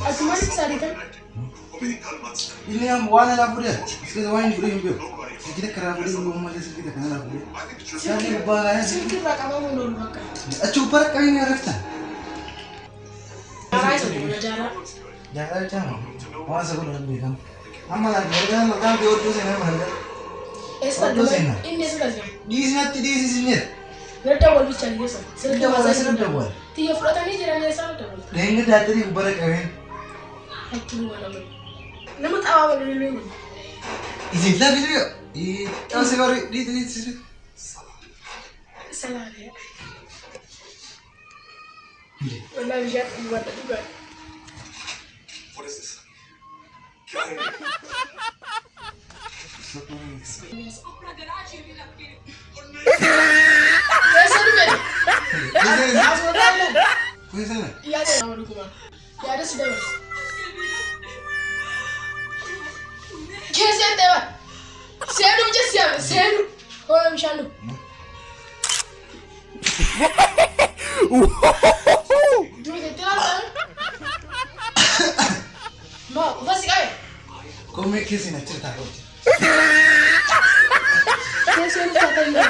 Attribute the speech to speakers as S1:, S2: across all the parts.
S1: Asumanik sarita.
S2: Ini yang wana la pura. Sekarang wine pura yang bio. Kita kerana pura yang mau malas kita kena la pura. Sekarang bagai.
S1: Sikit lah kamu mundur makan.
S2: Acupar kami ni rafta.
S1: Arai sebenarnya jarak.
S2: Jangan jangan. Wah sekolah nak berikan. Amma lagi mereka makan di orang tu sana mana?
S1: Ini sudah sih.
S2: Di sini.
S1: Mereka boleh bicara dia sah.
S2: Sudah buat.
S1: Tiga flotan ini jalan dia sah betul.
S2: Dengar datang di ubah kami.
S1: Aku mana mana. Nama tahu apa dulu.
S2: Izin lah video. Tahu sekarang di sini.
S1: Salah ya. Walau lihat buat juga.
S3: What is this?
S1: Biasa dulu. Asal tahu.
S2: Kau sana.
S1: Iya ada nama dulu mah. Ya ada sudah mas. Kesian dewa. Seru macam siapa? Seru. Oh macam tu. Dulu kita lah. Mau, masih kaya?
S2: Kau make kesi nak cerita kau.
S1: Kesian siapa ini?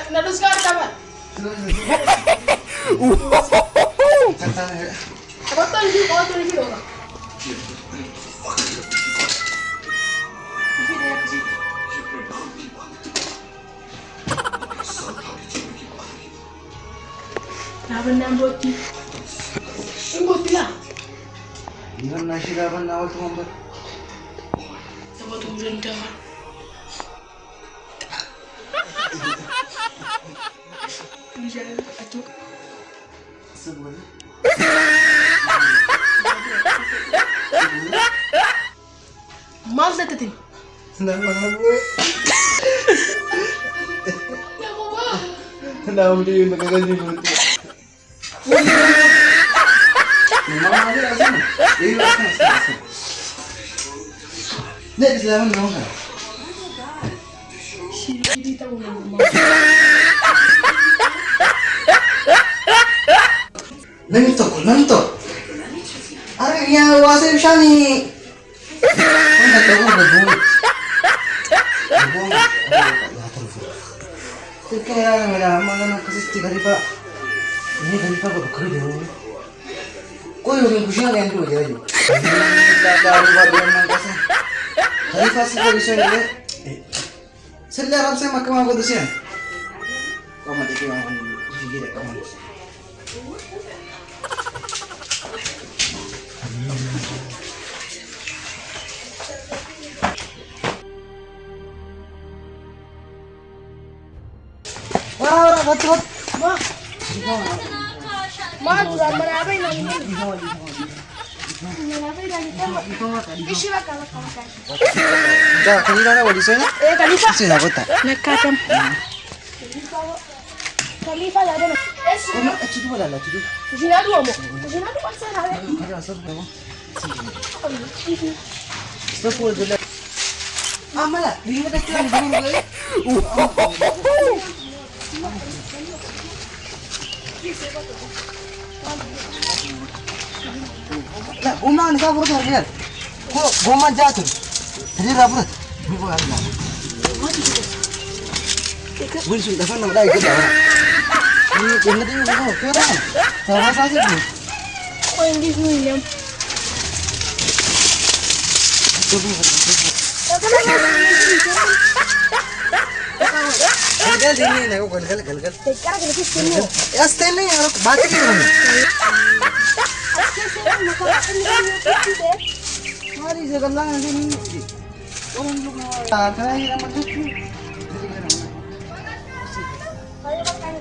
S1: Nado sekarang kapan?
S2: Cerita ni.
S1: Kau tahu ni orang. Naban boti. Boti lah.
S2: Ingat nasi naban nawal tu mampu.
S1: Sebab tu rendah. Jangan atu.
S2: Sebab.
S1: Mal dah tetin.
S2: Nama apa?
S1: Ya bapa.
S2: Nama dia yang nak kasi mulut. Memang ada rasa. Ini rasa. Nek selamat nama.
S1: Sini tahu nama.
S2: Nanto. Are yang wasir shani. Mana tahu betul. Kaya मेरा हमारा ना किसी घर पर ये घर पर को खरीदे हो कोई भी खुशियां लेने को जाए जो दारू बात करना कैसे घर पास को विषय ले सिर्फ आराम से मक्का को दूसरे कम देखिए वहाँ जी रे कम Wah, betul.
S1: Mah, tuan berapa ini? Isi lah kalau.
S2: Dah, kini mana wali sana?
S1: Kalifa.
S2: Sini aku tak.
S1: Nakatam. Kalifa ada.
S2: Kamu cuci bola lah, cuci.
S1: Sini ada mau. Sini ada pasal ada.
S2: Ada asal kamu. Sepuluh dolar. Amalah, 5 kali dulu. Nah, umang ni kabur kan dia. Kau goma jatuh. Jadi rabut. Bukan ada. Bukan sudah kan nak dah ikut dah. Ini jangan tengok kau. Kau dah. Sama saja tu.
S1: Oh, ini William.
S2: Gel sini nak kau gel.
S1: Sekarang kita sini.
S2: Ya stand ni orang baca ni orang. Mari sekarang sini. Orang lu nak. Kaya kita masuk ni.
S1: Ayo makan.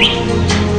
S3: Thank